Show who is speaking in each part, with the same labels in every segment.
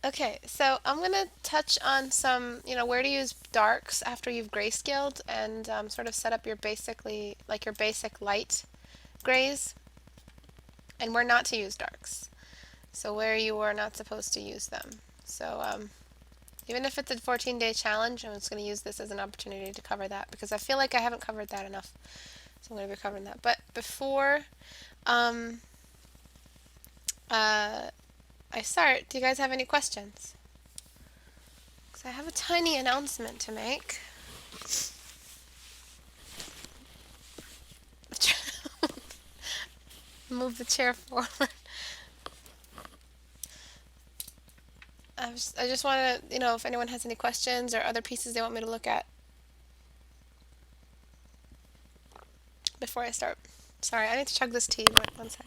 Speaker 1: Okay, so I'm gonna touch on some, where to use darks after you've grayscaled and sort of set up your basically, like your basic light grays, and where not to use darks. So where you are not supposed to use them. So even if it's a 14-day challenge, I'm just going to use this as an opportunity to cover that because I feel like I haven't covered that enough. So I'm going to be covering that. But before um, uh, I start, do you guys have any questions? Because I have a tiny announcement to make. Move the chair forward. I just want to, if anyone has any questions or other pieces they want me to look at before I start. Sorry, I need to chug this tea. Wait, one sec.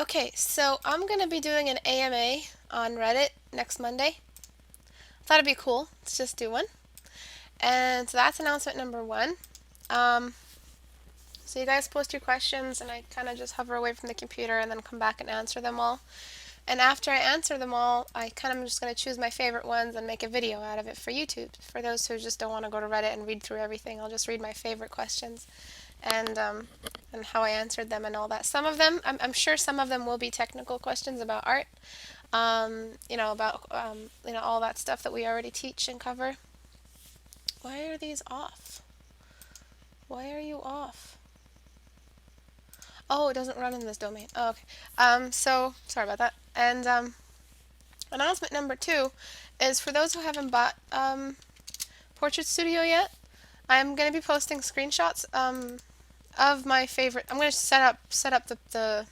Speaker 1: Okay, so I'm going to be doing an AMA on Reddit next Monday. Thought it'd be cool to just do one. And so that's announcement number one. Um, so you guys post your questions and I kind of just hover away from the computer and then come back and answer them all. And after I answer them all, I kind of am just going to choose my favorite ones and make a video out of it for YouTube. For those who just don't want to go to Reddit and read through everything, I'll just read my favorite questions and how I answered them and all that. Some of them, I'm sure some of them will be technical questions about art, about all that stuff that we already teach and cover. Why are these off? Why are you off? Oh, it doesn't run in this domain. Oh, okay. So sorry about that. And announcement number two is for those who haven't bought Portrait Studio yet. I'm going to be posting screenshots of my favorite. I'm going to set up the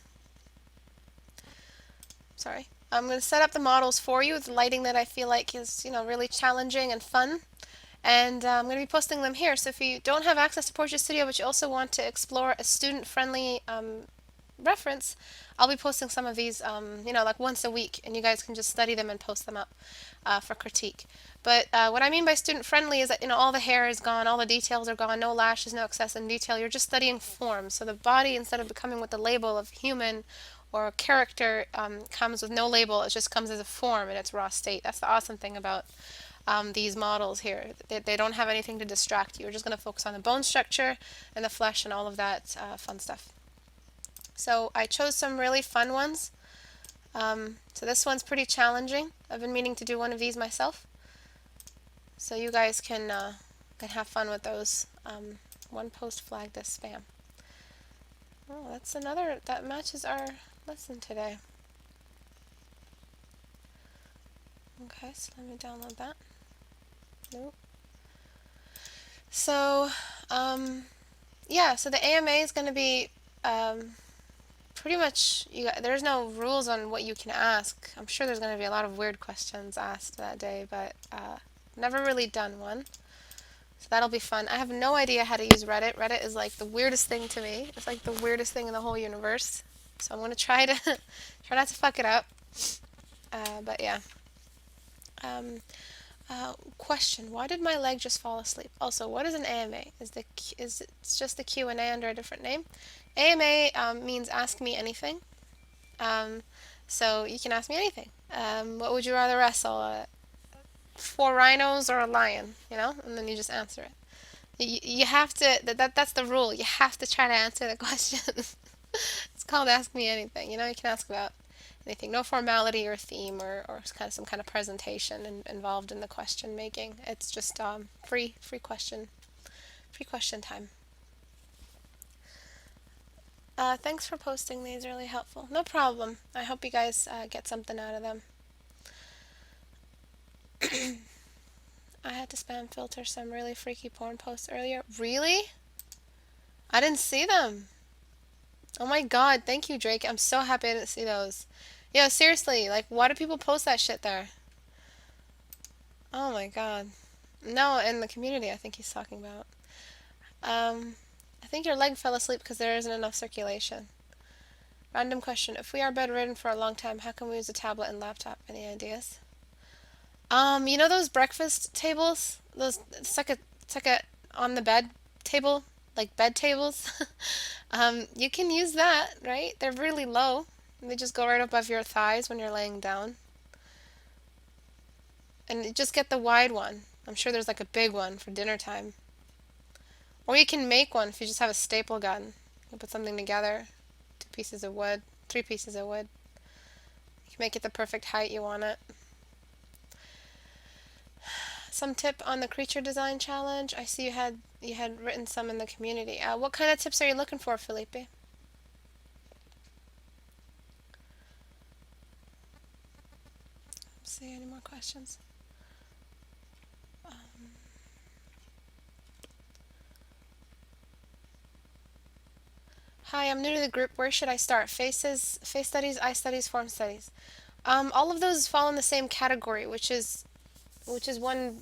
Speaker 1: sorry. I'm going to set up the models for you with the lighting that I feel like is really challenging and fun. And I'm going to be posting them here. So if you don't have access to Portrait Studio, but you also want to explore a student-friendly reference, I'll be posting some of these, like once a week, and you guys can just study them and post them up for critique. But what I mean by student-friendly is that all the hair is gone, all the details are gone, no lashes, no excessive detail. You're just studying form. So the body, instead of becoming with the label of human or character, comes with no label. It just comes as a form in its raw state. That's the awesome thing about these models here. They don't have anything to distract you. You're just going to focus on the bone structure and the flesh and all of that fun stuff. So I chose some really fun ones. So this one's pretty challenging. I've been meaning to do one of these myself. So you guys can have fun with those. One post flagged as spam. Oh, that's another, that matches our lesson today. Okay, so let me download that. Nope. So, yeah, so the AMA is going to be pretty much, there's no rules on what you can ask. I'm sure there's going to be a lot of weird questions asked that day, but never really done one. So that'll be fun. I have no idea how to use Reddit. Reddit is like the weirdest thing to me. It's like the weirdest thing in the whole universe. So I'm going to try to try not to fuck it up. But yeah. Question: why did my leg just fall asleep? Also, what is an AMA? Is it's just a Q&A under a different name? AMA means ask me anything. Um, so you can ask me anything. What would you rather wrestle? 4 rhinos or a lion? And then you just answer it. You have to. That's the rule. You have to try to answer the question. It's called Ask Me Anything. You can ask about anything. No formality or theme or kind of some kind of presentation involved in the question making. It's just free question time. Thanks for posting these. Really helpful. No problem. I hope you guys get something out of them. I had to spam filter some really freaky porn posts earlier. Really? I didn't see them. Oh my god, thank you, Drake. I'm so happy I didn't see those. Yo, seriously, like, why do people post that shit there? Oh my god. No, in the community, I think he's talking about. I think your leg fell asleep because there isn't enough circulation. Random question. If we are bedridden for a long time, how can we use a tablet and laptop? Any ideas? You know those breakfast tables? Those it's like a on the bed table, like bed tables. You can use that, right? They're really low. They just go right above your thighs when you're laying down. And you just get the wide one. I'm sure there's like a big one for dinner time. Or you can make one if you just have a staple gun. You can put something together. 2 pieces of wood, 3 pieces of wood. You can make it the perfect height you want it. Some tip on the creature design challenge. I see you had written some in the community. What kind of tips are you looking for, Felipe? See any more questions? Hi, I'm new to the group. Where should I start? Faces, face studies, eye studies, form studies. All of those fall in the same category, which is one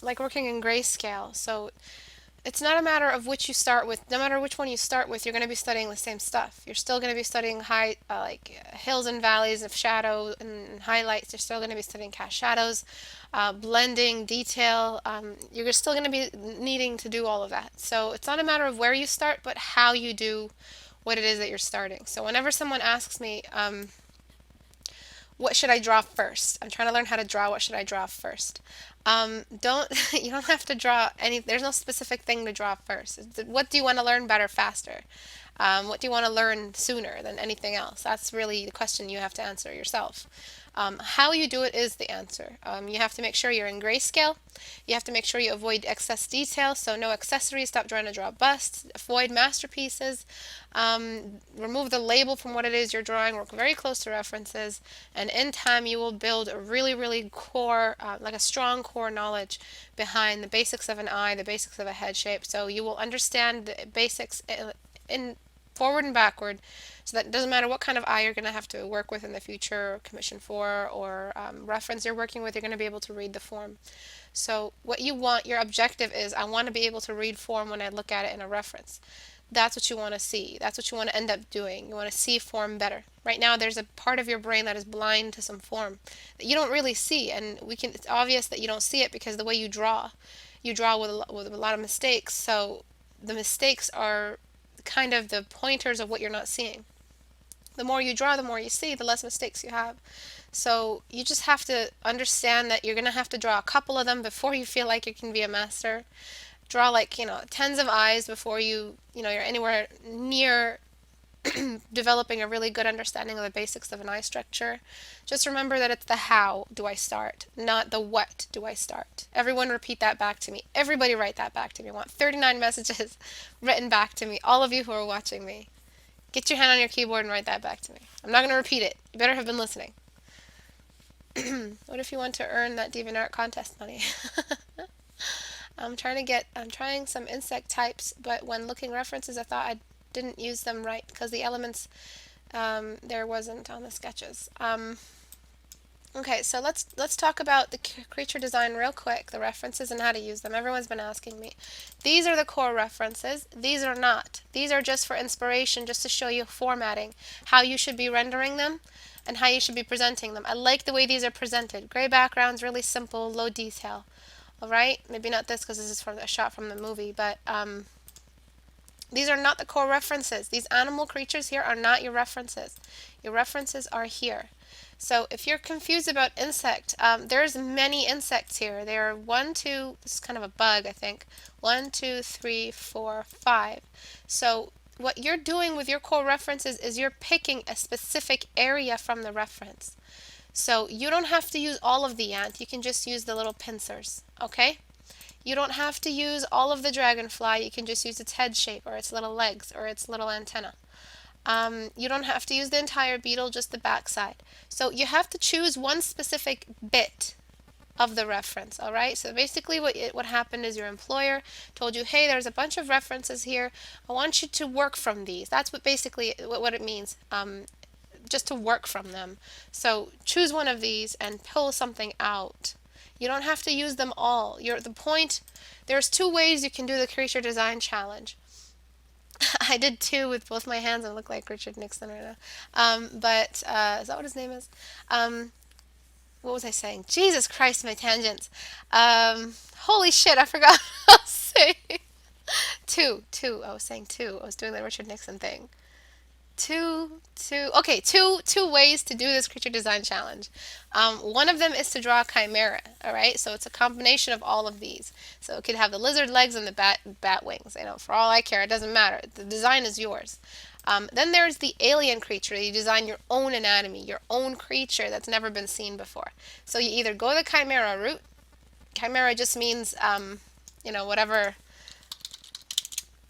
Speaker 1: like working in grayscale. So it's not a matter of which you start with. No matter which one you start with, you're going to be studying the same stuff. You're still going to be studying hills and valleys of shadow and highlights. You're still going to be studying cast shadows, blending, detail. You're still going to be needing to do all of that. So it's not a matter of where you start, but how you do what it is that you're starting. So whenever someone asks me, what should I draw first? I'm trying to learn how to draw. What should I draw first? Don't you don't have to draw any. There's no specific thing to draw first. What do you want to learn better, faster? What do you want to learn sooner than anything else? That's really the question you have to answer yourself. How you do it is the answer. You have to make sure you're in grayscale. You have to make sure you avoid excess detail, so no accessories. Stop trying to draw busts. Avoid masterpieces. Remove the label from what it is you're drawing. Work very close to references, and in time you will build a really, really core, like a strong core knowledge behind the basics of an eye, the basics of a head shape. So you will understand the basics in forward and backward, so that it doesn't matter what kind of eye you're going to have to work with in the future, or commission for, or reference you're working with, you're going to be able to read the form. So what you want, your objective is, I want to be able to read form when I look at it in a reference. That's what you want to see. That's what you want to end up doing. You want to see form better. Right now there's a part of your brain that is blind to some form that you don't really see, and it's obvious that you don't see it because the way you draw with a lot of mistakes. So the mistakes are kind of the pointers of what you're not seeing. The more you draw, the more you see, the less mistakes you have. So you just have to understand that you're going to have to draw a couple of them before you feel like you can be a master. Draw tens of eyes before you're anywhere near developing a really good understanding of the basics of an eye structure. Just remember that it's the how do I start, not the what do I start. Everyone repeat that back to me. Everybody write that back to me. I want 39 messages written back to me. All of you who are watching me. Get your hand on your keyboard and write that back to me. I'm not going to repeat it. You better have been listening. What if you want to earn that DeviantArt contest money? I'm trying some insect types, but when looking references, I thought I didn't use them right because the elements there wasn't on the sketches. Okay, so let's talk about the creature design real quick, the references and how to use them. Everyone's been asking me. These are the core references. These are not. These are just for inspiration, just to show you formatting, how you should be rendering them and how you should be presenting them. I like the way these are presented. Gray backgrounds, really simple, low detail. Alright, maybe not this because this is from a shot from the movie, but these are not the core references. These animal creatures here are not your references. Your references are here. So if you're confused about insect, there's many insects here. There are this is kind of a bug, I think. 1, 2, 3, 4, 5. So what you're doing with your core references is you're picking a specific area from the reference. So you don't have to use all of the ant. You can just use the little pincers, okay? You don't have to use all of the dragonfly. You can just use its head shape or its little legs or its little antenna. You don't have to use the entire beetle, just the backside. So you have to choose one specific bit of the reference, all right? So basically what happened is your employer told you, hey, there's a bunch of references here. I want you to work from these. That's what it means, just to work from them. So choose one of these and pull something out. You don't have to use them all. There's 2 ways you can do the creature design challenge. I did two with both my hands and look like Richard Nixon right now. But is that what his name is? Um, what was I saying? Jesus Christ, my tangents. Holy shit, I forgot what I was saying. Two. I was saying two. I was doing the Richard Nixon thing. Okay, two ways to do this creature design challenge. One of them is to draw a chimera. All right, so it's a combination of all of these. So it could have the lizard legs and the bat wings. You know, for all I care, it doesn't matter. The design is yours. Then there's the alien creature. You design your own anatomy, your own creature that's never been seen before. So you either go the chimera route. Chimera just means, whatever,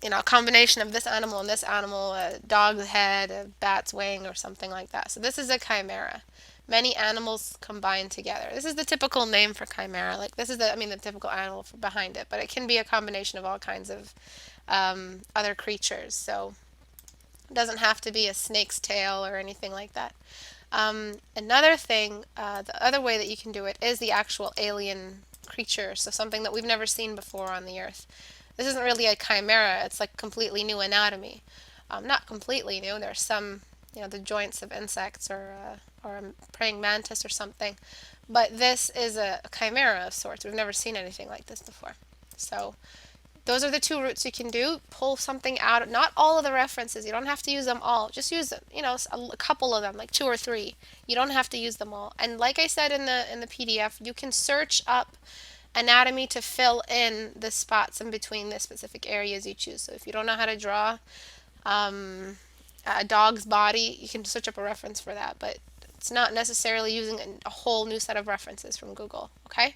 Speaker 1: a combination of this animal and this animal, a dog's head, a bat's wing, or something like that. So this is a chimera. Many animals combined together. This is the typical name for chimera. Like this is the typical animal behind it, but it can be a combination of all kinds of other creatures. So it doesn't have to be a snake's tail or anything like that. Another thing, the other way that you can do it is the actual alien creature. So something that we've never seen before on the Earth. This isn't really a chimera, it's like completely new anatomy. Not completely new, there's some, the joints of insects or a praying mantis or something. But this is a chimera of sorts. We've never seen anything like this before. So those are the two routes you can do. Pull something out. Not all of the references. You don't have to use them all. Just use them. A couple of them, like two or three. You don't have to use them all. And like I said in the PDF, you can search up anatomy to fill in the spots in between the specific areas you choose. So if you don't know how to draw a dog's body, you can search up a reference for that. But it's not necessarily using a whole new set of references from Google. Okay?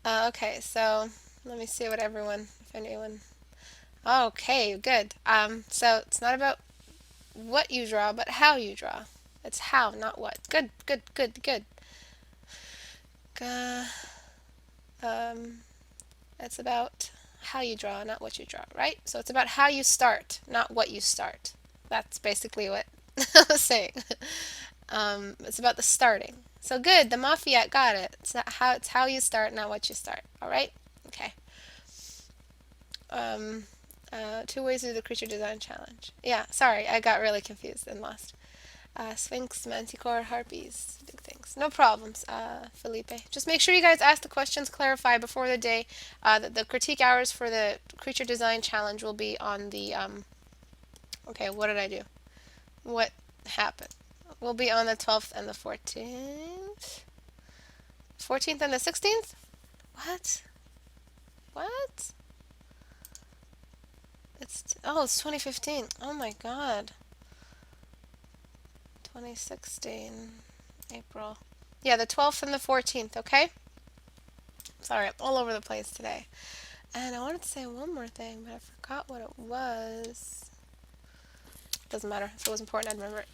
Speaker 1: Okay, so let me see if anyone. Okay, good. So it's not about what you draw, but how you draw. It's how, not what. Good, good, good, good. Um, it's about how you draw, not what you draw, right? So it's about how you start, not what you start. That's basically what I was saying. It's about the starting. So good, the Mafia got it. It's how you start, not what you start. All right? Okay. Two ways to do the creature design challenge. Yeah, sorry, I got really confused and lost. Sphinx, Manticore, Harpies, big things. No problems, Felipe. Just make sure you guys ask the questions, clarify before the day. The critique hours for the creature design challenge will be on the, okay, what did I do? What happened? Will be on the 12th and the 14th? 14th and the 16th? What? What? It's 2015. Oh my god. 2016 April. Yeah, the 12th and the 14th, okay? Sorry, I'm all over the place today. And I wanted to say one more thing, but I forgot what it was. Doesn't matter. If it was important, I'd remember it.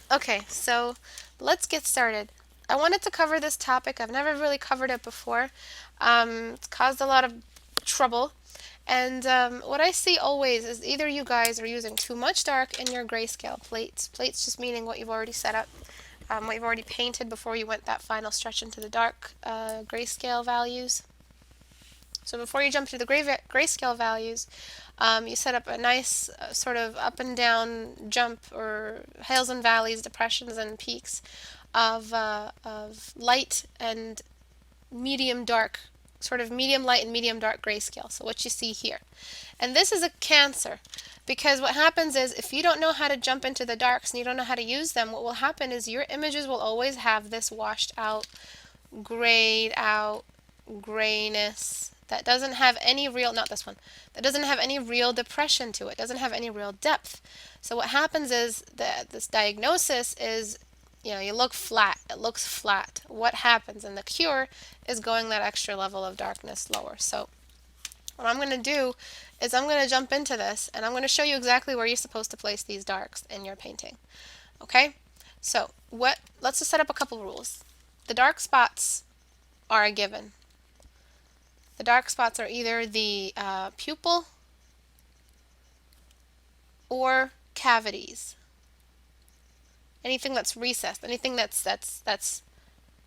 Speaker 1: Okay, so let's get started. I wanted to cover this topic. I've never really covered it before. It's caused a lot of trouble. And what I see always is either you guys are using too much dark in your grayscale plates. Plates just meaning what you've already set up, what you've already painted before you went that final stretch into the dark grayscale values. So before you jump to the grayscale values, you set up a nice sort of up and down jump or hills and valleys, depressions and peaks of light and medium dark, sort of medium light and medium dark grayscale. So what you see here. And this is a Cancer, because what happens is if you don't know how to jump into the darks and you don't know how to use them, what will happen is your images will always have this washed out, grayed out grayness that doesn't have any real, not this one, that doesn't have any real depression to it, doesn't have any real depth. So what happens is that this diagnosis is, you look flat. It looks flat. What happens? And the cure is going that extra level of darkness lower. So what I'm going to do is I'm going to jump into this and I'm going to show you exactly where you're supposed to place these darks in your painting. Okay? So let's just set up a couple rules. The dark spots are a given. The dark spots are either the pupil or cavities. Anything that's recessed, anything that's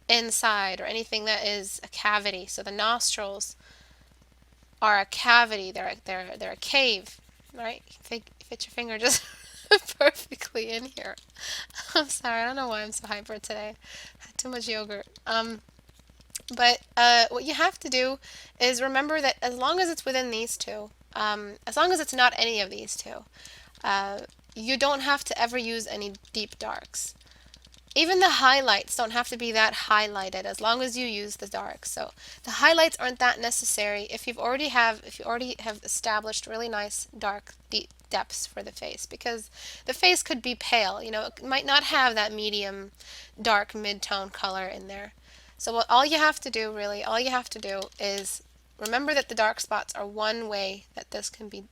Speaker 1: inside, or anything that is a cavity. So the nostrils, are a cavity. They're a cave, right? Fit your finger just perfectly in here. I'm sorry, I don't know why I'm so hyper today. I had too much yogurt. But what you have to do is remember that as long as it's within these two, as long as it's not any of these two, uh, you don't have to ever use any deep darks. Even the highlights don't have to be that highlighted as long as you use the darks. So the highlights aren't that necessary if you already have established really nice dark deep depths for the face, because the face could be pale, it might not have that medium dark mid-tone color in there. So all you have to do is remember that the dark spots are one way that this can be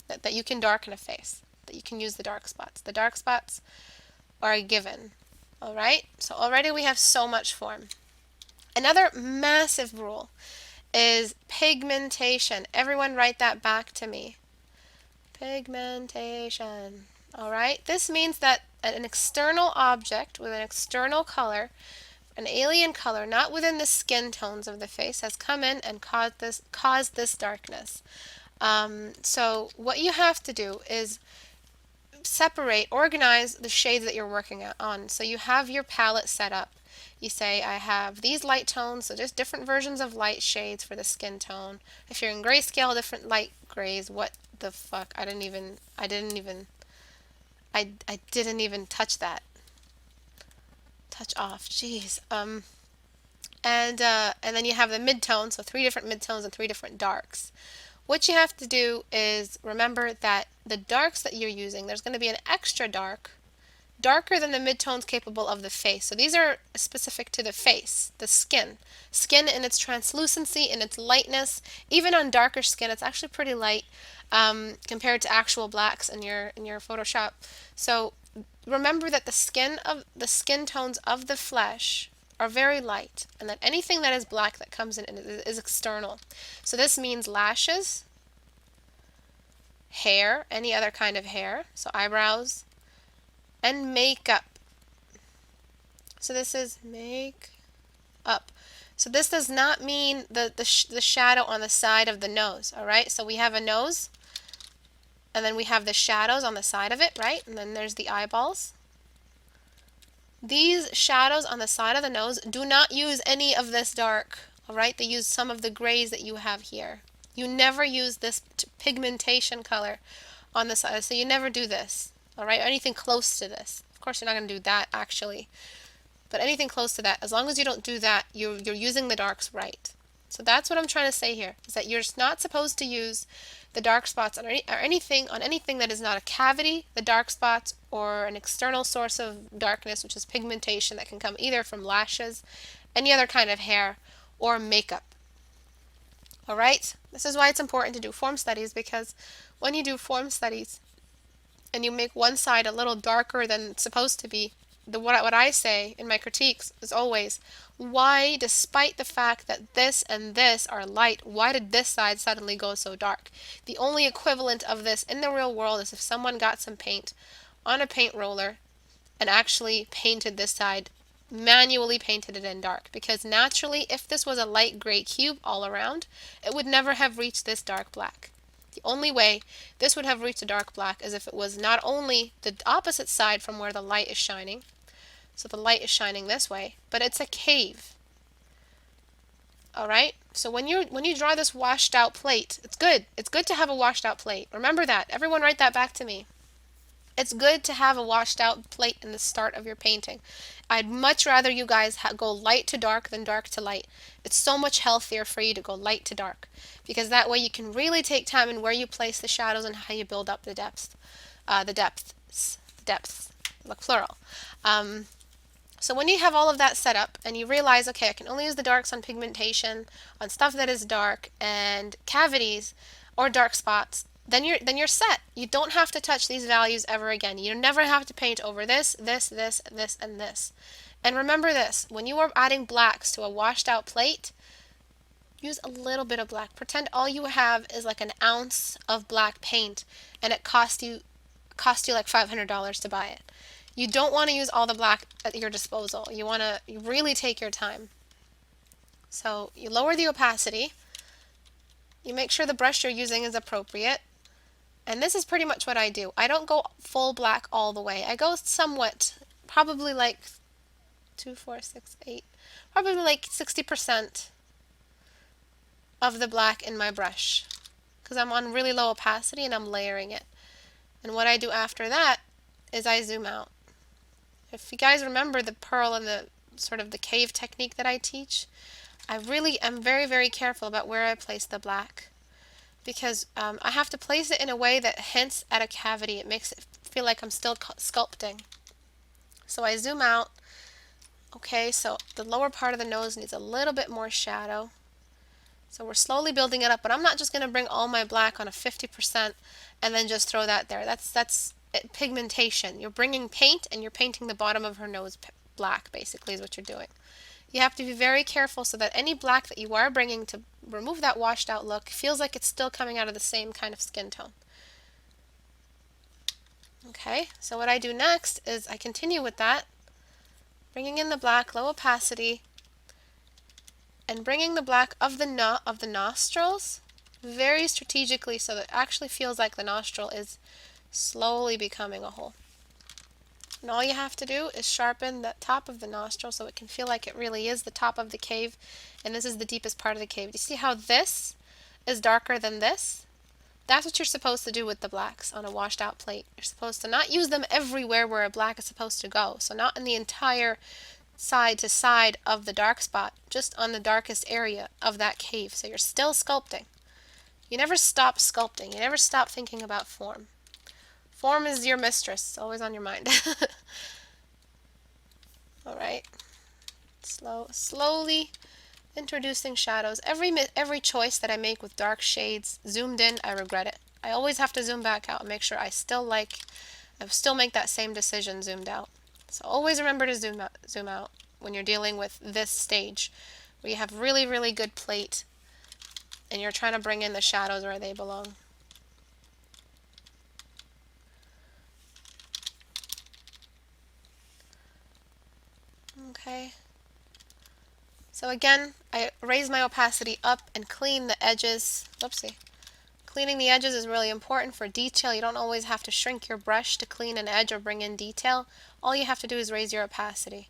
Speaker 1: that you can darken a face, that you can use the dark spots. The dark spots are a given. All right, so already we have so much form. Another massive rule is pigmentation. Everyone write that back to me. Pigmentation. All right, this means that an external object with an external color, an alien color, not within the skin tones of the face, has come in and caused this darkness. So what you have to do is organize the shades that you're working on. So you have your palette set up. You say, I have these light tones, so just different versions of light shades for the skin tone. If you're in grayscale, different light grays. What the fuck? I didn't even touch that. Touch off. Jeez. And then you have the mid-tone, so 3 different mid-tones and 3 different darks. What you have to do is remember that the darks that you're using, there's going to be an extra dark, darker than the midtones capable of the face. So these are specific to the face, the skin. Skin in its translucency, in its lightness. Even on darker skin, it's actually pretty light compared to actual blacks in your Photoshop. So remember that the skin tones of the flesh are very light, and that anything that is black that comes in is external. So this means lashes, hair, any other kind of hair, so eyebrows, and makeup. So this is make up. So this does not mean the shadow on the side of the nose, all right? So we have a nose, and then we have the shadows on the side of it, right? And then there's the eyeballs. These shadows on the side of the nose do not use any of this dark, all right? They use some of the grays that you have here. You never use this pigmentation color on the side, so you never do this, all right? Or anything close to this. Of course, you're not going to do that, actually. But anything close to that, as long as you don't do that, you're using the darks right. So that's what I'm trying to say here, is that you're not supposed to use the dark spots on anything that is not a cavity, the dark spots, or an external source of darkness, which is pigmentation that can come either from lashes, any other kind of hair, or makeup. All right? This is why it's important to do form studies, because when you do form studies and you make one side a little darker than it's supposed to be, what I say in my critiques is always, why, despite the fact that this and this are light, why did this side suddenly go so dark? The only equivalent of this in the real world is if someone got some paint on a paint roller and actually painted this side, manually painted it in dark. Because naturally, if this was a light gray cube all around, it would never have reached this dark black. The only way this would have reached a dark black is if it was not only the opposite side from where the light is shining, so the light is shining this way, but it's a cave. All right? So when you draw this washed out plate, it's good. It's good to have a washed out plate. Remember that. Everyone write that back to me. It's good to have a washed out plate in the start of your painting. I'd much rather you guys go light to dark than dark to light. It's so much healthier for you to go light to dark, because that way you can really take time in where you place the shadows and how you build up the depths. Look, plural. So when you have all of that set up and you realize, okay, I can only use the darks on pigmentation, on stuff that is dark, and cavities or dark spots, then you're set. You don't have to touch these values ever again. You never have to paint over this, this, this, this, and this. And remember this, when you are adding blacks to a washed out plate, use a little bit of black. Pretend all you have is like an ounce of black paint and it cost you like $500 to buy it. You don't want to use all the black at your disposal. You want to really take your time. So you lower the opacity. You make sure the brush you're using is appropriate. And this is pretty much what I do. I don't go full black all the way. I go somewhat, probably like 2, 4, 6, 8, probably like 60% of the black in my brush because I'm on really low opacity and I'm layering it. And what I do after that is I zoom out. If you guys remember the pearl and the sort of the cave technique that I teach, I really am very, very careful about where I place the black because I have to place it in a way that hints at a cavity. It makes it feel like I'm still sculpting. So I zoom out. Okay, so the lower part of the nose needs a little bit more shadow. So we're slowly building it up, but I'm not just going to bring all my black on a 50% and then just throw that there. That's pigmentation. You're bringing paint and you're painting the bottom of her nose black, basically, is what you're doing. You have to be very careful so that any black that you are bringing to remove that washed out look feels like it's still coming out of the same kind of skin tone. Okay, so what I do next is I continue with that, bringing in the black, low opacity, and bringing the black of the nostrils very strategically so that it actually feels like the nostril is slowly becoming a hole. And all you have to do is sharpen the top of the nostril so it can feel like it really is the top of the cave, and this is the deepest part of the cave. Do you see how this is darker than this? That's what you're supposed to do with the blacks on a washed out plate. You're supposed to not use them everywhere where a black is supposed to go. So not in the entire side to side of the dark spot, just on the darkest area of that cave. So you're still sculpting. You never stop sculpting. You never stop thinking about form. Form is your mistress. It's always on your mind. Alright. Slowly introducing shadows. Every choice that I make with dark shades, zoomed in, I regret it. I always have to zoom back out and make sure I still make that same decision zoomed out. So always remember to zoom out when you're dealing with this stage where you have really, really good plate and you're trying to bring in the shadows where they belong. Okay. So again, I raise my opacity up and clean the edges. Whoopsie. Cleaning the edges is really important for detail. You don't always have to shrink your brush to clean an edge or bring in detail. All you have to do is raise your opacity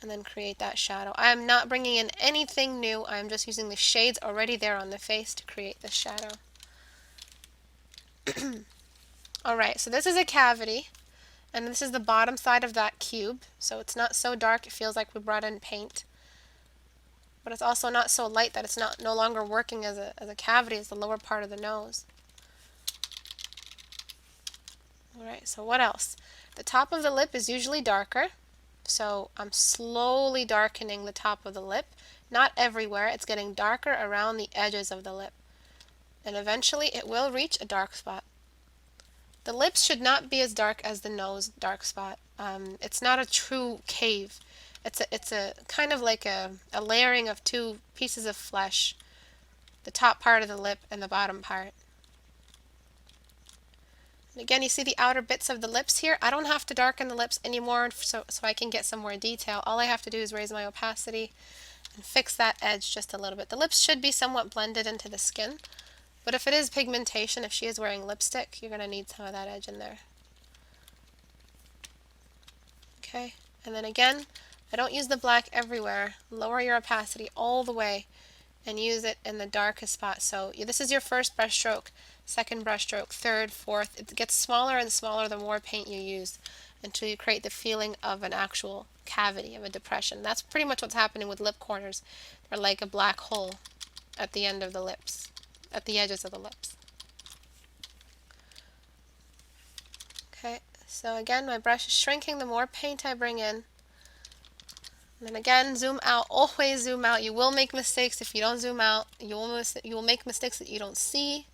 Speaker 1: and then create that shadow. I am not bringing in anything new. I am just using the shades already there on the face to create this shadow. Alright, so this is a cavity, and this is the bottom side of that cube, so it's not so dark it feels like we brought in paint. But it's also not so light that it's no longer working as a cavity, as the lower part of the nose. Alright, so what else? The top of the lip is usually darker, so I'm slowly darkening the top of the lip. Not everywhere, it's getting darker around the edges of the lip. And eventually it will reach a dark spot. The lips should not be as dark as the nose dark spot. It's not a true cave. It's a kind of like a layering of two pieces of flesh, the top part of the lip and the bottom part. And again, you see the outer bits of the lips here. I don't have to darken the lips anymore so I can get some more detail. All I have to do is raise my opacity and fix that edge just a little bit. The lips should be somewhat blended into the skin, but if it is pigmentation, if she is wearing lipstick, you're going to need some of that edge in there. Okay, and then again, I don't use the black everywhere. Lower your opacity all the way and use it in the darkest spot. So this is your first brush stroke, second brush stroke, third, fourth. It gets smaller and smaller the more paint you use until you create the feeling of an actual cavity, of a depression. That's pretty much what's happening with lip corners. They're like a black hole at the end of the lips, at the edges of the lips. Okay, so again, my brush is shrinking the more paint I bring in. And then again, zoom out. Always zoom out. You will make mistakes if you don't zoom out. You will make mistakes that you don't see.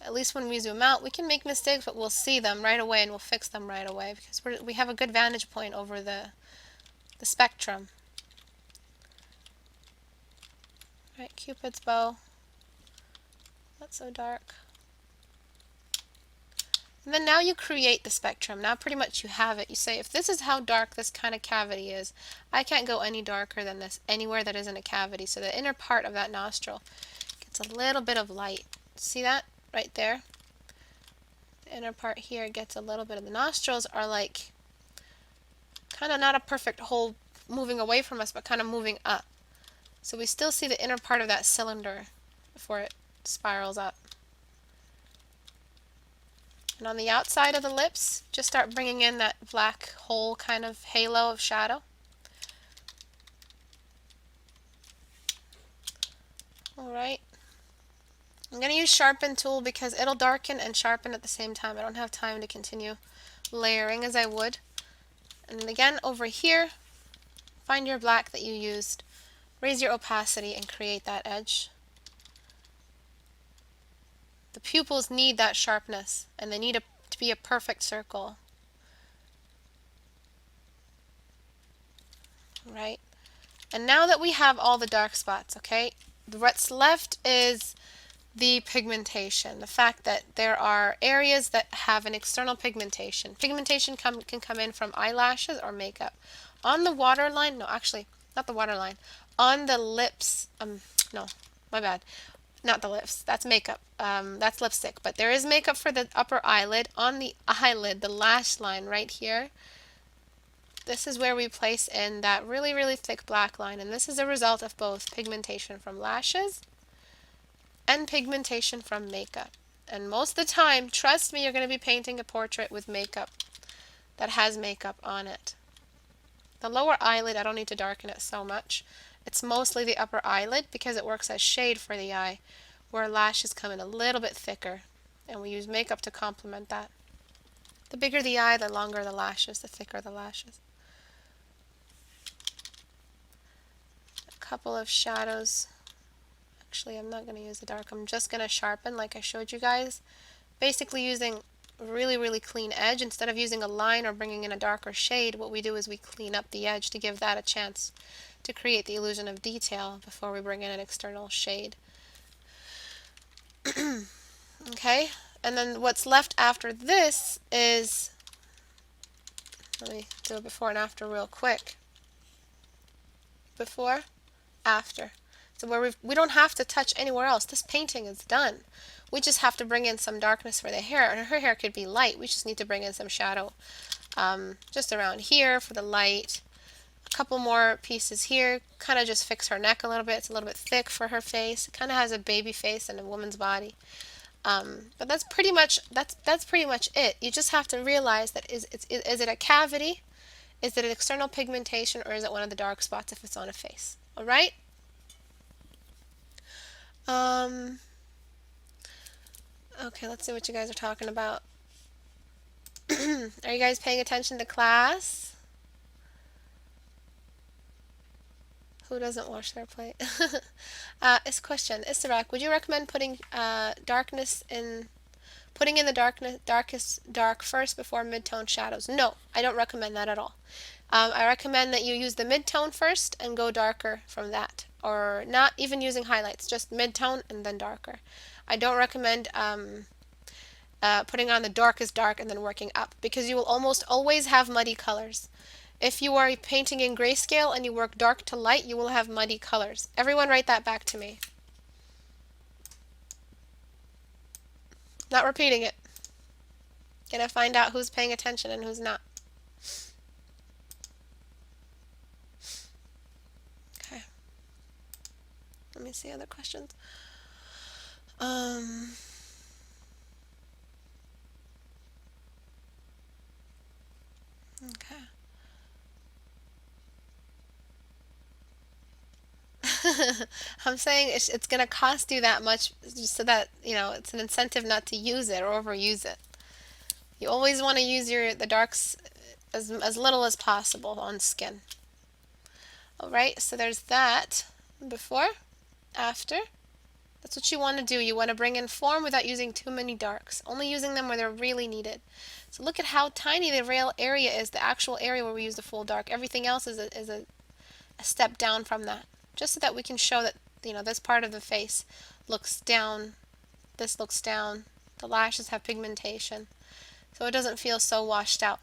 Speaker 1: At least when we zoom out, we can make mistakes, but we'll see them right away and we'll fix them right away because we have a good vantage point over the spectrum. Right, Cupid's bow. Not so dark. And then now you create the spectrum. Now pretty much you have it. You say, if this is how dark this kind of cavity is, I can't go any darker than this anywhere that isn't a cavity. So the inner part of that nostril gets a little bit of light. See that right there? The inner part here gets a little bit of the nostrils are like kind of not a perfect hole moving away from us, but kind of moving up. So we still see the inner part of that cylinder before it spirals up. And on the outside of the lips, just start bringing in that black hole kind of halo of shadow. Alright. I'm going to use sharpen tool because it'll darken and sharpen at the same time. I don't have time to continue layering as I would. And then again, over here, find your black that you used. Raise your opacity and create that edge. The pupils need that sharpness, and they need to be a perfect circle. Right? And now that we have all the dark spots, okay, what's left is the pigmentation. The fact that there are areas that have an external pigmentation. Pigmentation can come in from eyelashes or makeup. On the waterline, no, actually, not the waterline. On the lips, no, my bad. Not the lips, that's makeup. That's lipstick. But there is makeup for the upper eyelid. On the eyelid, the lash line right here, this is where we place in that really, really thick black line. And this is a result of both pigmentation from lashes and pigmentation from makeup. And most of the time, trust me, you're going to be painting a portrait with makeup that has makeup on it. The lower eyelid, I don't need to darken it so much. It's mostly the upper eyelid because it works as shade for the eye, where lashes come in a little bit thicker, and we use makeup to complement that. The bigger the eye, the longer the lashes, the thicker the lashes. A couple of shadows. Actually, I'm not going to use the dark. I'm just going to sharpen like I showed you guys. Basically using a really, really clean edge. Instead of using a line or bringing in a darker shade, what we do is we clean up the edge to give that a chance to create the illusion of detail before we bring in an external shade. Okay, and then what's left after this is, let me do a before and after real quick. Before, after. So where we don't have to touch anywhere else. This painting is done. We just have to bring in some darkness for the hair. And her hair could be light. We just need to bring in some shadow just around here for the light. A couple more pieces here. Kind of just fix her neck a little bit. It's a little bit thick for her face. It kind of has a baby face and a woman's body. But that's pretty much it. You just have to realize that is it a cavity? Is it an external pigmentation, or is it one of the dark spots if it's on a face? All right? Okay, let's see what you guys are talking about. Are you guys paying attention to class? Who doesn't wash their plate? It's a question. Istebrak, would you recommend putting putting in the dark first before mid-tone shadows? No, I don't recommend that at all. I recommend that you use the mid-tone first and go darker from that. Or not even using highlights, just mid-tone and then darker. I don't recommend putting on the darkest dark and then working up, because you will almost always have muddy colors. If you are painting in grayscale and you work dark to light, you will have muddy colors. Everyone write that back to me. Not repeating it. Gonna find out who's paying attention and who's not. Okay. Let me see other questions. Okay. I'm saying it's going to cost you that much just so that, it's an incentive not to use it or overuse it. You always want to use the darks as little as possible on skin. Alright, so there's that. Before, after. That's what you want to do. You want to bring in form without using too many darks. Only using them where they're really needed. So look at how tiny the real area is, the actual area where we use the full dark. Everything else is a step down from that. Just so that we can show that, this part of the face looks down. This looks down. The lashes have pigmentation. so it doesn't feel so washed out.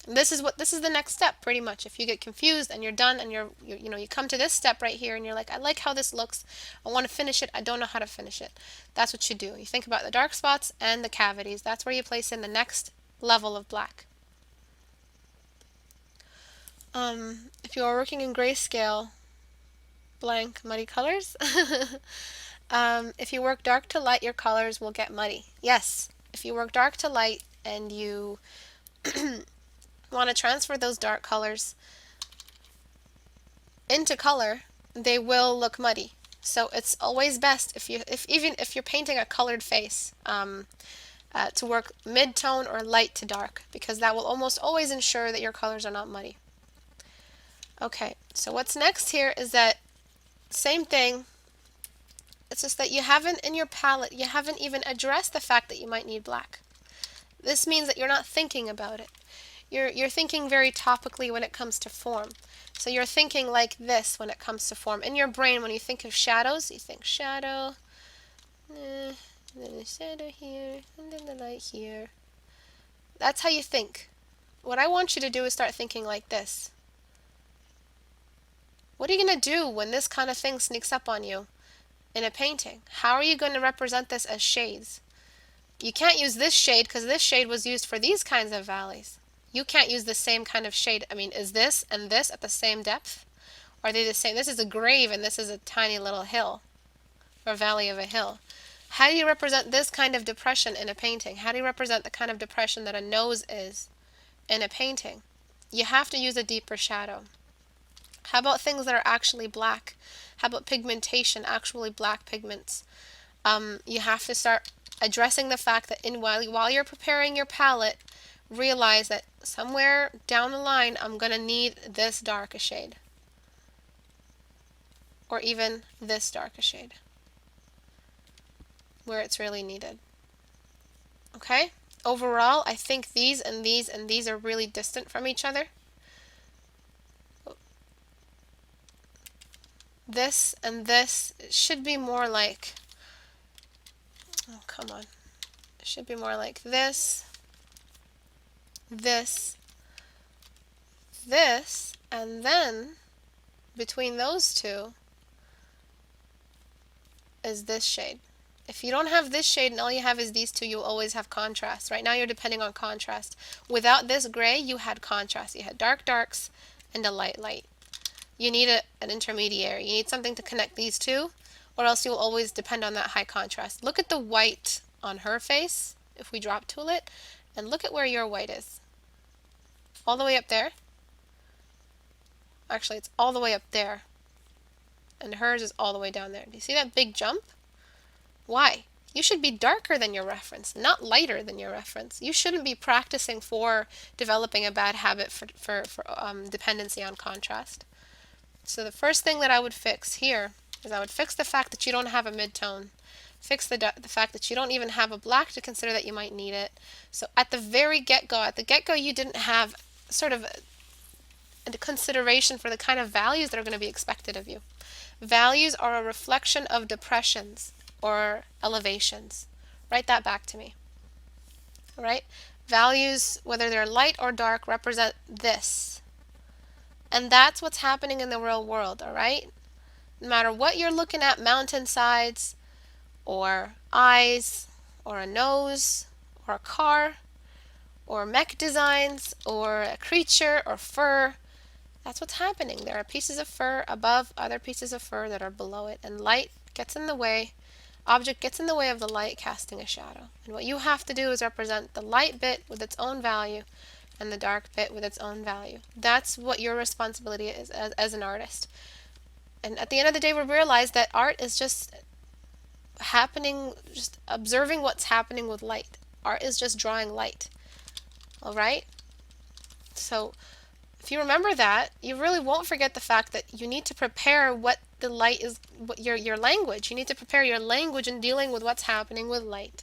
Speaker 1: This is the next step pretty much. If you get confused and you're done and you come to this step right here and you're like, I like how this looks, I want to finish it, I don't know how to finish it. That's what you do. You think about the dark spots and the cavities. That's where you place in the next level of black. If you are working in grayscale, blank, muddy colors, if you work dark to light, your colors will get muddy. Yes, if you work dark to light and you want to transfer those dark colors into color, they will look muddy. So it's always best even if you're painting a colored face, to work mid-tone or light to dark, because that will almost always ensure that your colors are not muddy. Okay, so what's next here is that same thing. It's just that you haven't in your palette, you haven't even addressed the fact that you might need black. This means that you're not thinking about it. You're thinking very topically when it comes to form. So you're thinking like this when it comes to form. In your brain, when you think of shadows, you think shadow, and then a shadow here, and then the light here. That's how you think. What I want you to do is start thinking like this. What are you going to do when this kind of thing sneaks up on you in a painting? How are you going to represent this as shades? You can't use this shade because this shade was used for these kinds of valleys. You can't use the same kind of shade. I mean, is this and this at the same depth? Are they the same? This is a grave and this is a tiny little hill, or valley of a hill. How do you represent this kind of depression in a painting? How do you represent the kind of depression that a nose is in a painting? You have to use a deeper shadow. How about things that are actually black? How about pigmentation, actually black pigments? You have to start addressing the fact that while you're preparing your palette, realize that somewhere down the line I'm going to need this dark a shade, or even this dark a shade where it's really needed. Okay? Overall, I think these and these and these are really distant from each other. This and this should be more like, oh come on, it should be more like this, this, this, and then between those two is this shade. If you don't have this shade and all you have is these two, you'll always have contrast. Right now you're depending on contrast. Without this gray, you had contrast. You had dark darks and a light light. You need an intermediary. You need something to connect these two, or else you'll always depend on that high contrast. Look at the white on her face, if we drop tool it, and look at where your white is. All the way up there. Actually, it's all the way up there. And hers is all the way down there. Do you see that big jump? Why? You should be darker than your reference, not lighter than your reference. You shouldn't be practicing for developing a bad habit for dependency on contrast. So the first thing that I would fix here is I would fix the fact that you don't have a mid-tone. Fix the fact that you don't even have a black to consider that you might need it. So at the get-go, you didn't have sort of a consideration for the kind of values that are going to be expected of you. Values are a reflection of depressions or elevations. Write that back to me. All right? Values, whether they're light or dark, represent this. And that's what's happening in the real world, all right? No matter what you're looking at, mountainsides, or eyes, or a nose, or a car, or mech designs, or a creature, or fur, that's what's happening. There are pieces of fur above other pieces of fur that are below it, and light gets in the way, object gets in the way of the light casting a shadow. And what you have to do is represent the light bit with its own value, and the dark bit with its own value. That's what your responsibility is as an artist. And at the end of the day, we realize that art is just happening, just observing what's happening with light. Art is just drawing light. All right? So if you remember that, you really won't forget the fact that you need to prepare what the light is, what your language. You need to prepare your language in dealing with what's happening with light.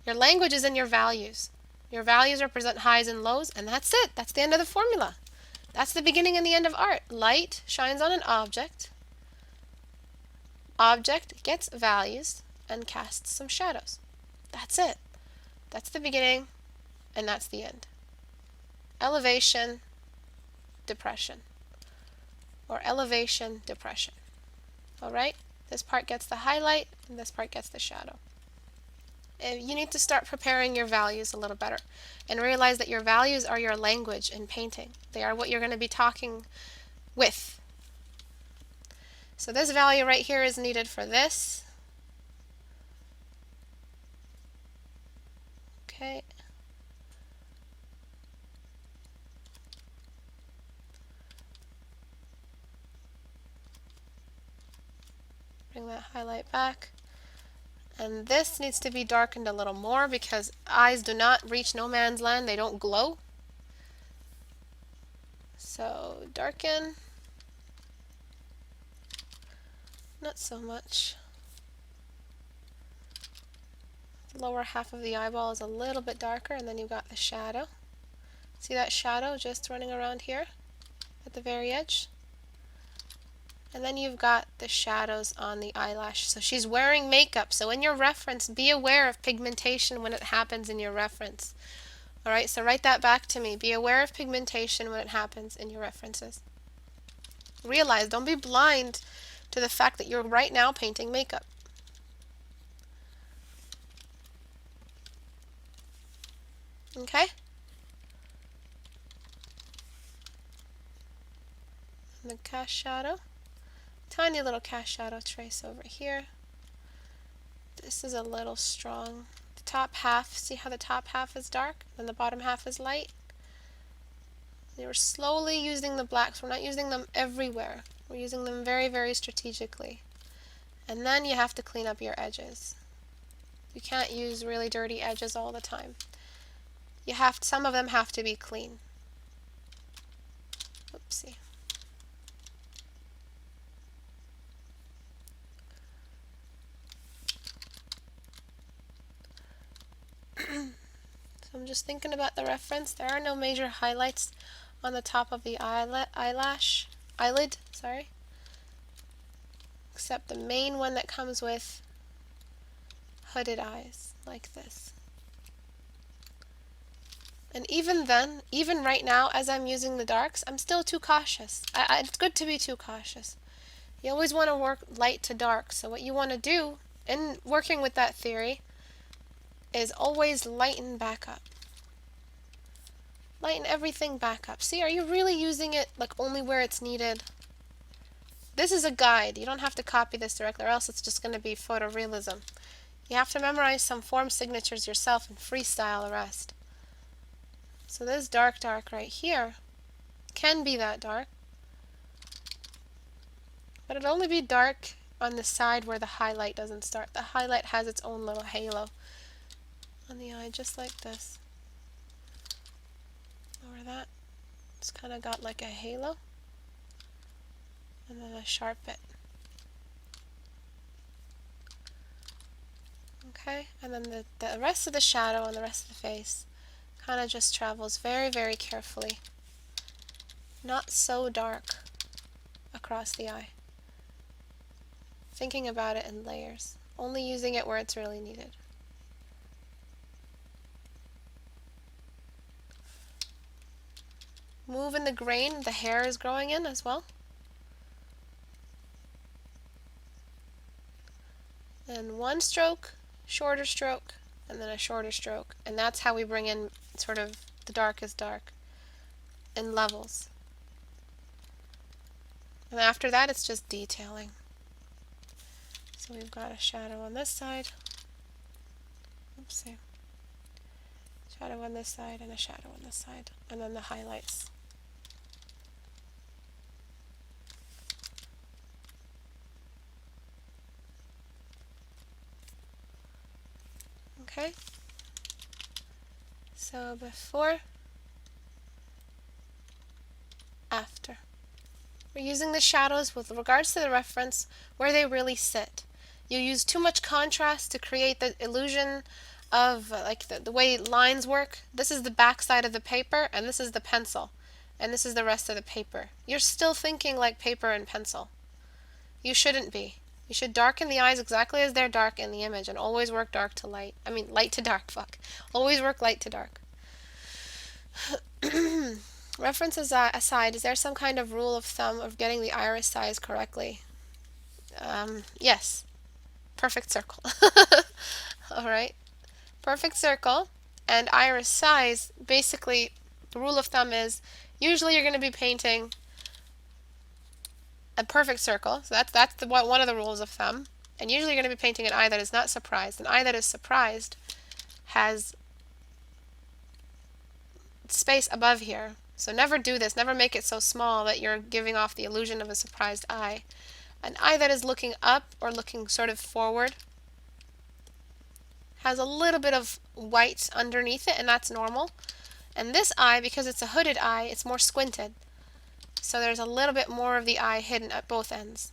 Speaker 1: Your language is in your values. Your values represent highs and lows, and that's it. That's the end of the formula. That's the beginning and the end of art. Light shines on an object. Object gets values and casts some shadows. That's it. That's the beginning and that's the end. Elevation, depression, or elevation, depression. Alright? This part gets the highlight, and this part gets the shadow. You need to start preparing your values a little better and realize that your values are your language in painting. They are what you're going to be talking with. So this value right here is needed for this. Okay. Bring that highlight back. And this needs to be darkened a little more because eyes do not reach no man's land. They don't glow. So darken. Not so much. The lower half of the eyeball is a little bit darker, and then you've got the shadow. See that shadow just running around here at the very edge? And then you've got the shadows on the eyelash. So she's wearing makeup. So in your reference, be aware of pigmentation when it happens in your reference. Alright, so write that back to me. Be aware of pigmentation when it happens in your references. Realize, don't be blind to the fact that you're right now painting makeup. Okay? And the cast shadow. Tiny little cast shadow trace over here. This is a little strong. The top half, see how the top half is dark and the bottom half is light? We're slowly using the blacks. We're not using them everywhere. We're using them very, very strategically. And then you have to clean up your edges. You can't use really dirty edges all the time. Some of them have to be clean. Oopsie. So I'm just thinking about the reference. There are no major highlights on the top of the eyelid, sorry. Except the main one that comes with hooded eyes, like this. And even then, even right now, as I'm using the darks, I'm still too cautious. It's good to be too cautious. You always want to work light to dark. So what you want to do in working with that theory is always lighten back up. Lighten everything back up. See, are you really using it like only where it's needed? This is a guide. You don't have to copy this directly or else it's just going to be photorealism. You have to memorize some form signatures yourself and freestyle the rest. So this dark right here can be that dark, but it'll only be dark on the side where the highlight doesn't start. The highlight has its own little halo on the eye, just like this. Over that, it's kind of got like a halo, and then a sharp bit. Okay, and then the rest of the shadow and the rest of the face kind of just travels very, very carefully. Not so dark across the eye. Thinking about it in layers. Only using it where it's really needed. Move in the grain the hair is growing in as well. And one stroke, shorter stroke, and then a shorter stroke. And that's how we bring in sort of the darkest dark in levels. And after that, it's just detailing. So we've got a shadow on this side. Oopsie. Shadow on this side and a shadow on this side. And then the highlights. Okay. So before, after. We're using the shadows with regards to the reference where they really sit. You use too much contrast to create the illusion of like the way lines work. This is the back side of the paper and this is the pencil. And this is the rest of the paper. You're still thinking like paper and pencil. You shouldn't be. You should darken the eyes exactly as they're dark in the image and always work dark to light. I mean light to dark, fuck. Always work light to dark. References aside, is there some kind of rule of thumb of getting the iris size correctly? Yes. Perfect circle. All right. Perfect circle and iris size, basically, the rule of thumb is usually you're going to be painting a perfect circle. So that's one of the rules of thumb. And usually you're going to be painting an eye that is not surprised. An eye that is surprised has space above here. So never do this. Never make it so small that you're giving off the illusion of a surprised eye. An eye that is looking up or looking sort of forward has a little bit of white underneath it, and that's normal. And this eye, because it's a hooded eye, it's more squinted. So there's a little bit more of the eye hidden at both ends.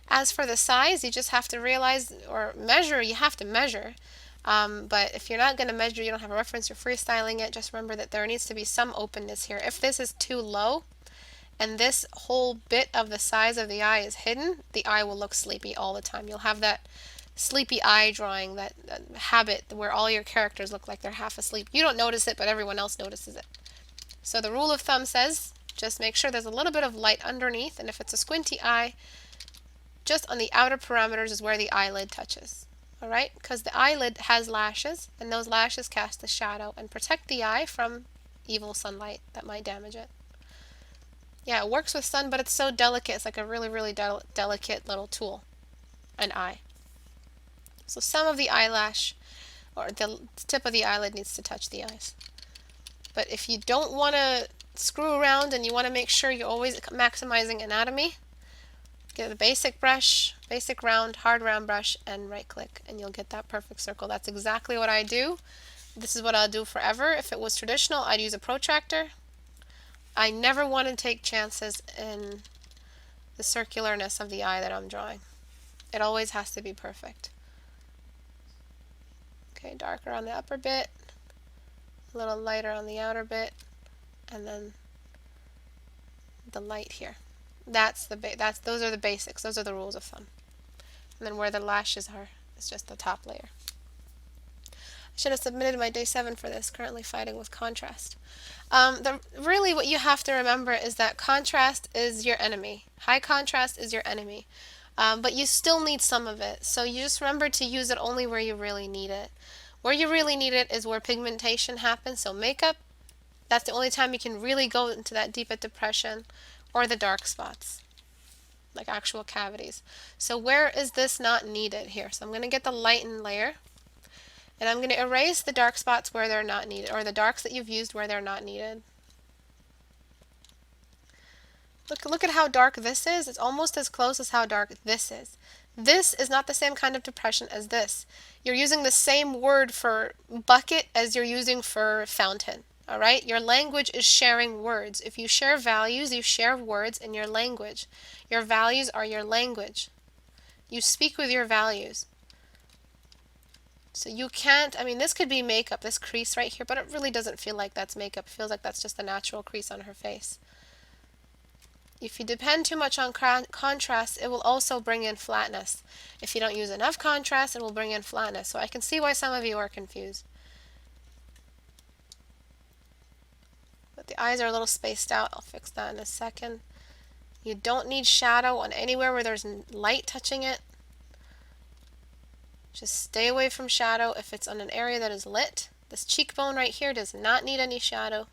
Speaker 1: As for the size, you just have to realize, or measure, you have to measure. But if you're not going to measure, you don't have a reference, you're freestyling it, just remember that there needs to be some openness here. If this is too low, and this whole bit of the size of the eye is hidden, the eye will look sleepy all the time. You'll have that sleepy eye drawing, that habit where all your characters look like they're half asleep. You don't notice it, but everyone else notices it. So the rule of thumb says, just make sure there's a little bit of light underneath, and if it's a squinty eye, just on the outer parameters is where the eyelid touches. Alright? Because the eyelid has lashes, and those lashes cast a shadow and protect the eye from evil sunlight that might damage it. Yeah, it works with sun, but it's so delicate. It's like a really, really delicate little tool. An eye. So some of the eyelash, or the tip of the eyelid, needs to touch the eyes. But if you don't want to screw around and you want to make sure you're always maximizing anatomy, get a basic brush, basic round, hard round brush, and right click, and you'll get that perfect circle. That's exactly what I do. This is what I'll do forever. If it was traditional, I'd use a protractor. I never want to take chances in the circularness of the eye that I'm drawing. It always has to be perfect. Okay, darker on the upper bit, a little lighter on the outer bit, and then the light here. Those are the basics. Those are the rules of thumb. And then where the lashes are is just the top layer. I should have submitted my day 7 for this. Currently fighting with contrast. Really what you have to remember is that contrast is your enemy. High contrast is your enemy. But you still need some of it. So you just remember to use it only where you really need it. Where you really need it is where pigmentation happens. So makeup, that's the only time you can really go into that deep depression, or the dark spots, like actual cavities. So where is this not needed here? So I'm going to get the lighten layer, and I'm going to erase the dark spots where they're not needed, or the darks that you've used where they're not needed. Look at how dark this is. It's almost as close as how dark this is. This is not the same kind of depression as this. You're using the same word for bucket as you're using for fountain. Alright? Your language is sharing words. If you share values, you share words in your language. Your values are your language. You speak with your values. So you can't, I mean, this could be makeup, this crease right here, but it really doesn't feel like that's makeup. It feels like that's just a natural crease on her face. If you depend too much on contrast, it will also bring in flatness. If you don't use enough contrast, it will bring in flatness. So I can see why some of you are confused. But the eyes are a little spaced out. I'll fix that in a second. You don't need shadow on anywhere where there's light touching it. Just stay away from shadow if it's on an area that is lit. This cheekbone right here does not need any shadow.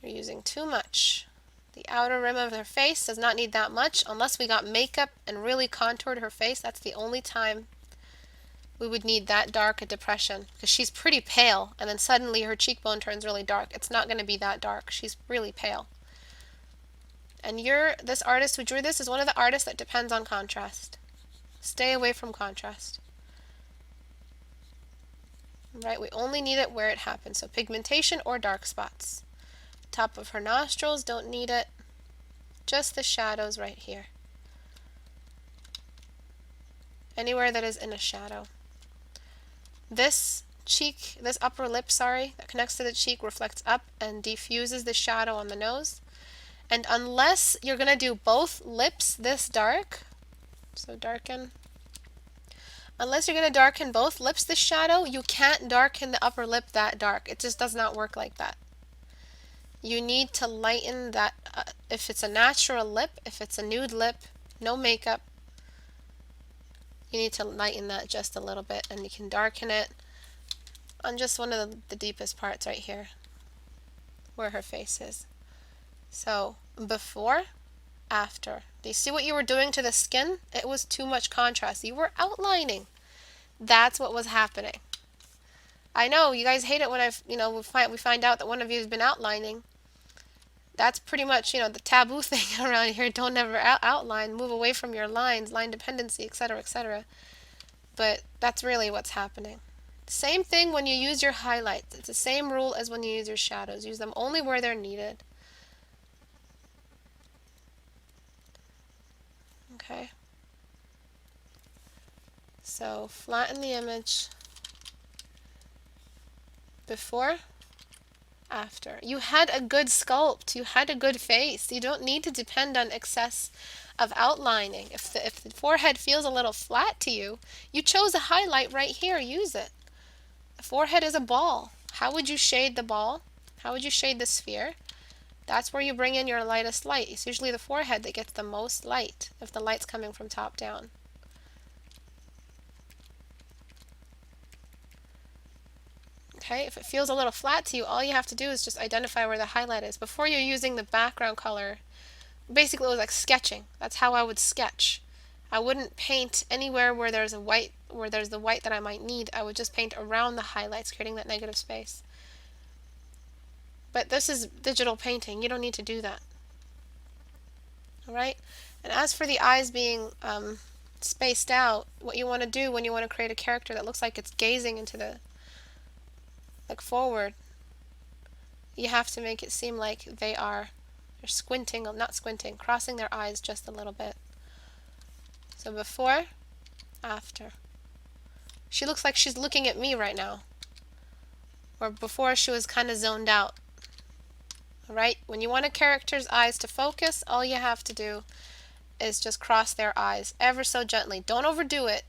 Speaker 1: You're using too much. The outer rim of her face does not need that much. Unless we got makeup and really contoured her face, that's the only time we would need that dark a depression, because she's pretty pale, and then suddenly her cheekbone turns really dark. It's not going to be that dark. She's really pale. And this artist who drew this is one of the artists that depends on contrast. Stay away from contrast. Right? We only need it where it happens. So pigmentation or dark spots. Top of her nostrils, don't need it. Just the shadows right here. Anywhere that is in a shadow. This cheek, this upper lip, that connects to the cheek reflects up and diffuses the shadow on the nose. And unless you're going to do both lips this dark, so darken, Unless you're going to darken both lips this shadow, you can't darken the upper lip that dark. It just does not work like that. You need to lighten that. If it's a natural lip, if it's a nude lip, no makeup, you need to lighten that just a little bit, and you can darken it on just one of the deepest parts right here where her face is. So before, after. Do you see what you were doing to the skin? It was too much contrast. You were outlining. That's what was happening. I know you guys hate it when we find out that one of you has been outlining. That's pretty much, the taboo thing around here. Don't ever outline. Move away from your lines, line dependency, etc., etc. But that's really what's happening. Same thing when you use your highlights. It's the same rule as when you use your shadows. Use them only where they're needed. Okay. So flatten the image. Before, after. You had a good sculpt. You had a good face. You don't need to depend on excess of outlining. If the forehead feels a little flat to you, you chose a highlight right here. Use it. The forehead is a ball. How would you shade the ball? How would you shade the sphere? That's where you bring in your lightest light. It's usually the forehead that gets the most light if the light's coming from top down. Okay, if it feels a little flat to you, all you have to do is just identify where the highlight is. Before you're using the background color, basically it was like sketching. That's how I would sketch. I wouldn't paint anywhere where there's the white that I might need. I would just paint around the highlights, creating that negative space. But this is digital painting. You don't need to do that. Alright? And as for the eyes being spaced out, what you want to do when you want to create a character that looks like it's gazing into the forward, you have to make it seem like they're squinting, not squinting, crossing their eyes just a little bit. So before, after. She looks like she's looking at me right now. Or before she was kind of zoned out. Alright, when you want a character's eyes to focus, all you have to do is just cross their eyes ever so gently. Don't overdo it.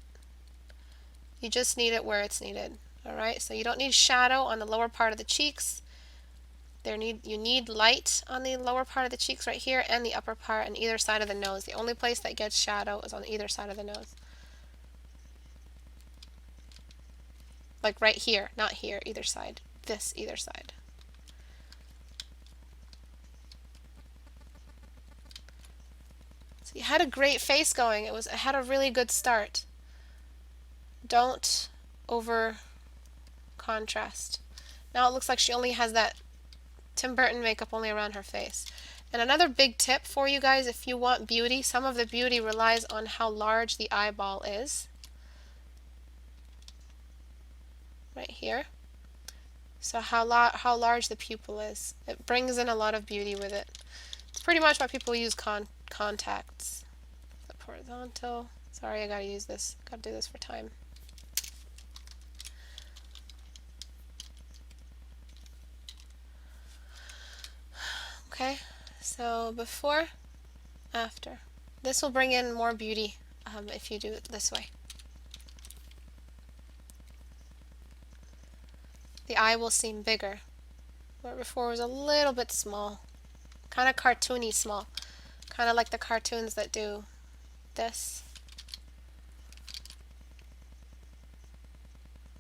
Speaker 1: You just need it where it's needed. Alright, so you don't need shadow on the lower part of the cheeks. You need light on the lower part of the cheeks right here and the upper part on either side of the nose. The only place that gets shadow is on either side of the nose. Like right here, not here, either side. This, either side. So you had a great face going. It had a really good start. Don't over contrast. Now it looks like she only has that Tim Burton makeup only around her face. And another big tip for you guys, if you want beauty, some of the beauty relies on how large the eyeball is. Right here. So how large the pupil is. It brings in a lot of beauty with it. It's pretty much why people use contacts. Flip horizontal. Sorry, I gotta use this. Gotta do this for time. Okay, so before, after. This will bring in more beauty if you do it this way. The eye will seem bigger, where before was a little bit small. Kind of cartoony small. Kind of like the cartoons that do this.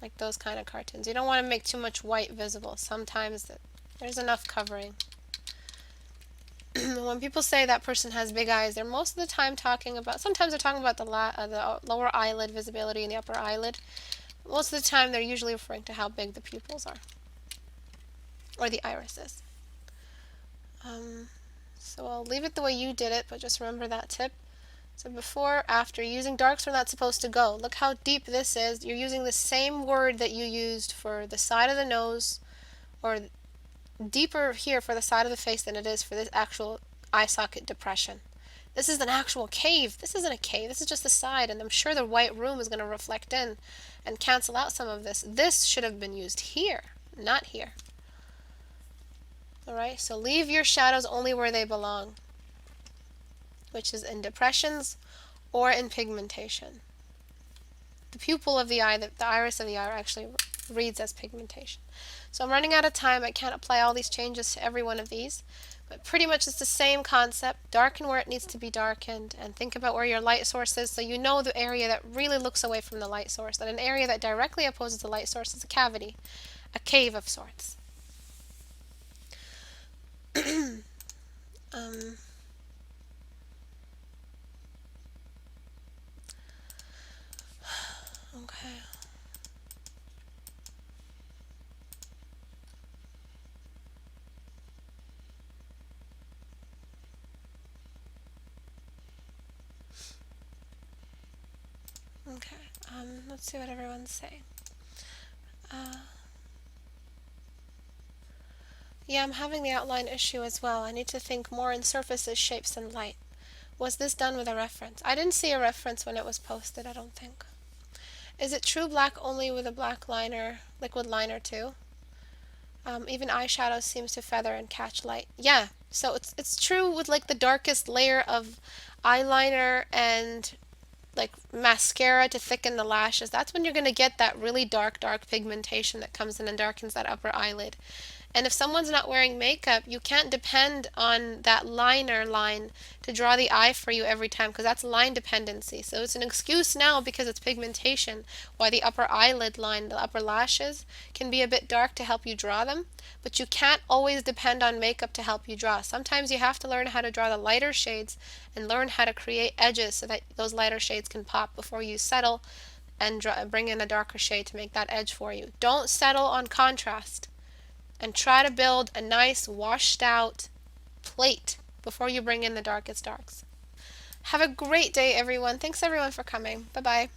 Speaker 1: Like those kind of cartoons. You don't want to make too much white visible. Sometimes there's enough covering. When people say that person has big eyes, they're most of the time talking about, sometimes they're talking about the lower eyelid visibility and the upper eyelid. Most of the time they're usually referring to how big the pupils are. Or the iris is. So I'll leave it the way you did it, but just remember that tip. So before, after, using darks where that's supposed to go. Look how deep this is. You're using the same word that you used for the side of the nose, or deeper here for the side of the face than it is for this actual eye socket depression. This is an actual cave. This isn't a cave. This is just the side, and I'm sure the white room is going to reflect in and cancel out some of this. This should have been used here, not here. Alright, so leave your shadows only where they belong, which is in depressions or in pigmentation. the pupil of the eye, the iris of the eye actually reads as pigmentation. So I'm running out of time. I can't apply all these changes to every one of these. But pretty much it's the same concept. Darken where it needs to be darkened and think about where your light source is so you know the area that really looks away from the light source. And an area that directly opposes the light source is a cavity, a cave of sorts. um, okay. Okay. Let's see what everyone's saying. Yeah, I'm having the outline issue as well. I need to think more in surfaces, shapes, and light. Was this done with a reference? I didn't see a reference when it was posted, I don't think. Is it true black only with a black liner, liquid liner too? Even eyeshadow seems to feather and catch light. Yeah, so it's true with like the darkest layer of eyeliner and like mascara to thicken the lashes. That's when you're going to get that really dark pigmentation that comes in and darkens that upper eyelid. And if someone's not wearing makeup, you can't depend on that liner line to draw the eye for you every time because that's line dependency. So it's an excuse now because it's pigmentation why the upper eyelid line, the upper lashes, can be a bit dark to help you draw them. But you can't always depend on makeup to help you draw. Sometimes you have to learn how to draw the lighter shades and learn how to create edges so that those lighter shades can pop before you settle and bring in a darker shade to make that edge for you. Don't settle on contrast and try to build a nice washed out plate before you bring in the darkest darks. Have a great day, everyone. Thanks everyone for coming. Bye bye.